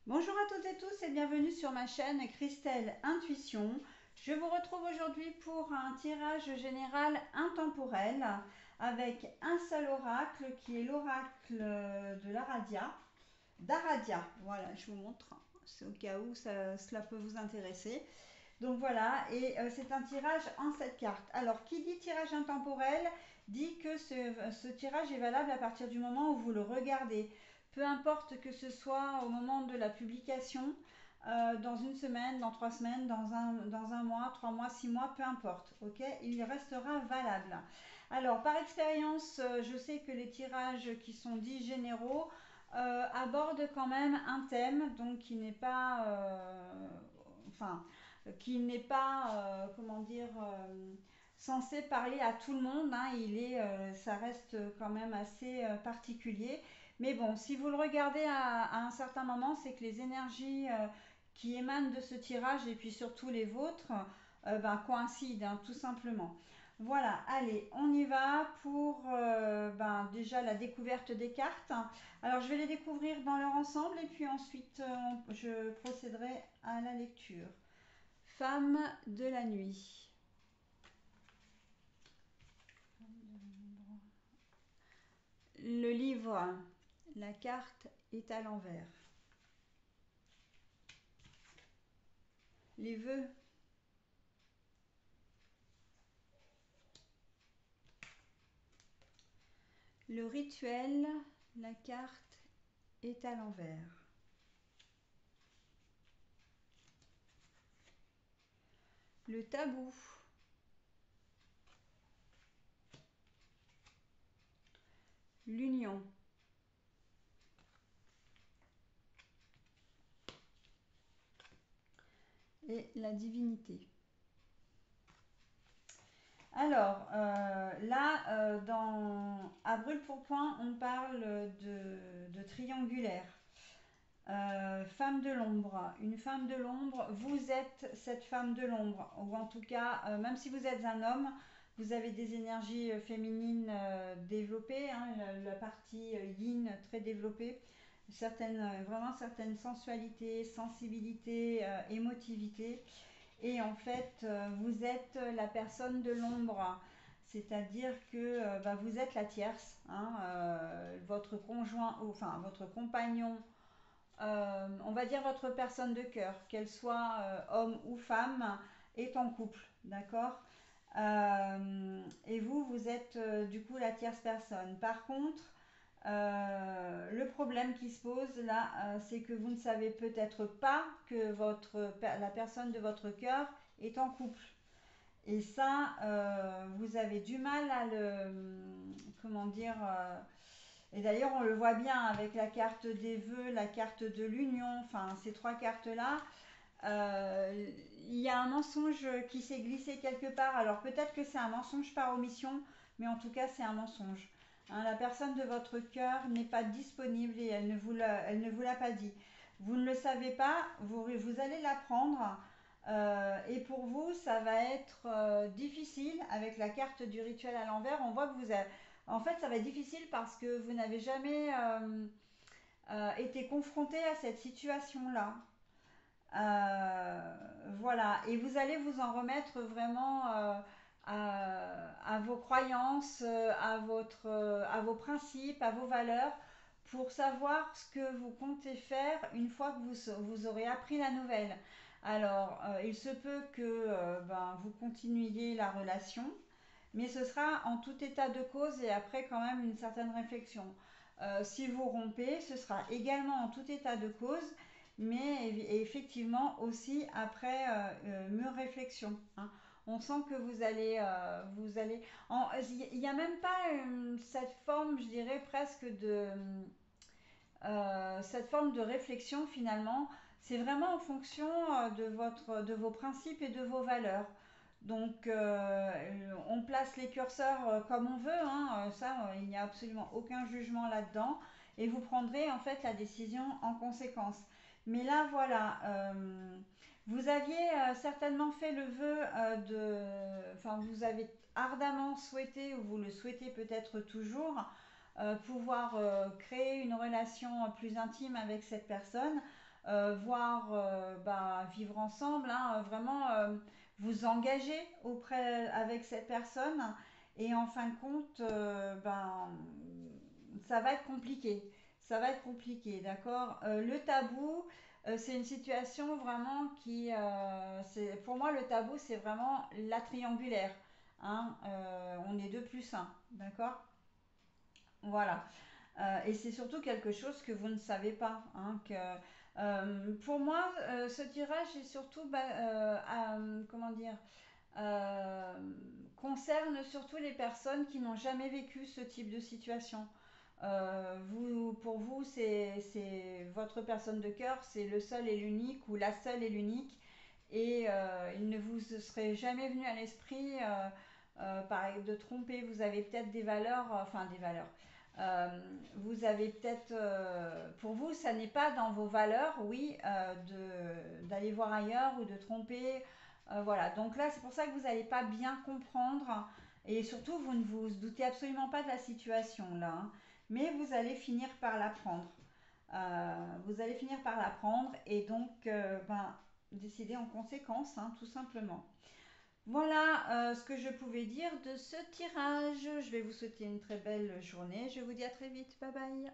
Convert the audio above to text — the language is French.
Bonjour à toutes et tous et bienvenue sur ma chaîne Christelle Intuition. Je vous retrouve aujourd'hui pour un tirage général intemporel avec un seul oracle qui est l'oracle de l'Aradia. D'Aradia, voilà, je vous montre, c'est au cas où cela peut vous intéresser. Donc voilà, et c'est un tirage en 7 cartes. Alors, qui dit tirage intemporel dit que ce tirage est valable à partir du moment où vous le regardez. Peu importe que ce soit au moment de la publication, dans une semaine, dans 3 semaines, dans un mois, 3 mois, 6 mois, peu importe, ok? Il restera valable. Alors, par expérience, je sais que les tirages qui sont dits généraux abordent quand même un thème, donc qui n'est pas, enfin, qui n'est pas, comment dire, censé parler à tout le monde. Hein. Ça reste quand même assez particulier. Mais bon, si vous le regardez à un certain moment, c'est que les énergies qui émanent de ce tirage et puis surtout les vôtres coïncident, hein, tout simplement. Voilà, allez, on y va pour déjà la découverte des cartes. Alors, je vais les découvrir dans leur ensemble et puis ensuite, je procéderai à la lecture. Femme de la nuit. Le livre, la carte est à l'envers. Les vœux, le rituel, la carte est à l'envers. Le tabou, l'union, et la divinité. Alors, à brûle-pourpoint, on parle de triangulaire. Femme de l'ombre, une femme de l'ombre, vous êtes cette femme de l'ombre, ou en tout cas, même si vous êtes un homme, vous avez des énergies féminines développées, hein, la partie yin très développée, vraiment certaines sensualités, sensibilité, émotivité, et en fait, vous êtes la personne de l'ombre. C'est-à-dire que vous êtes la tierce, hein, votre conjoint, enfin votre compagnon, on va dire votre personne de cœur, qu'elle soit homme ou femme, est en couple, d'accord. Et vous êtes du coup la tierce personne. Par contre, le problème qui se pose là, c'est que vous ne savez peut-être pas que la personne de votre cœur est en couple. Et ça, vous avez du mal à comment dire, et d'ailleurs, on le voit bien avec la carte des vœux, la carte de l'union, enfin ces trois cartes-là. Il y a un mensonge qui s'est glissé quelque part. Alors peut-être que c'est un mensonge par omission, mais en tout cas c'est un mensonge. Hein, la personne de votre cœur n'est pas disponible et elle ne vous l'a pas dit. Vous ne le savez pas, vous allez l'apprendre. Et pour vous, ça va être difficile avec la carte du rituel à l'envers. On voit que en fait, ça va être difficile parce que vous n'avez jamais été confronté à cette situation-là. Voilà, et vous allez vous en remettre vraiment à vos croyances, à vos principes, à vos valeurs, pour savoir ce que vous comptez faire une fois que vous aurez appris la nouvelle. Alors, il se peut que vous continuiez la relation, mais ce sera en tout état de cause et après quand même une certaine réflexion. Si vous rompez, ce sera également en tout état de cause, mais effectivement aussi après mûre réflexion. Hein. On sent que il n'y a même pas cette forme, je dirais presque cette forme de réflexion finalement. C'est vraiment en fonction de vos principes et de vos valeurs. Donc, on place les curseurs comme on veut, hein, ça, il n'y a absolument aucun jugement là-dedans, et vous prendrez en fait la décision en conséquence. Mais là, voilà, vous aviez certainement fait le vœu enfin, vous avez ardemment souhaité, ou vous le souhaitez peut-être toujours, pouvoir créer une relation plus intime avec cette personne. voire vivre ensemble, hein, vraiment vous engager auprès avec cette personne et en fin de compte, ça va être compliqué. Ça va être compliqué, d'accord. Le tabou, c'est une situation vraiment pour moi, le tabou, c'est vraiment la triangulaire. Hein, on est 2 plus un, d'accord. Voilà. Et c'est surtout quelque chose que vous ne savez pas. Hein, pour moi, ce tirage est surtout, comment dire, euh, concerne surtout les personnes qui n'ont jamais vécu ce type de situation. Pour vous, c'est votre personne de cœur, c'est le seul et l'unique ou la seule et l'unique. Et il ne vous serait jamais venu à l'esprit de tromper. Vous avez peut-être des valeurs, enfin des valeurs. Vous avez peut-être, pour vous, ça n'est pas dans vos valeurs, oui, d'aller voir ailleurs ou de tromper. Voilà, donc là, c'est pour ça que vous n'allez pas bien comprendre et surtout, vous ne vous doutez absolument pas de la situation là, hein. Mais vous allez finir par l'apprendre. Vous allez finir par l'apprendre et donc, décider en conséquence, hein, tout simplement. Voilà ce que je pouvais dire de ce tirage. Je vais vous souhaiter une très belle journée. Je vous dis à très vite. Bye bye.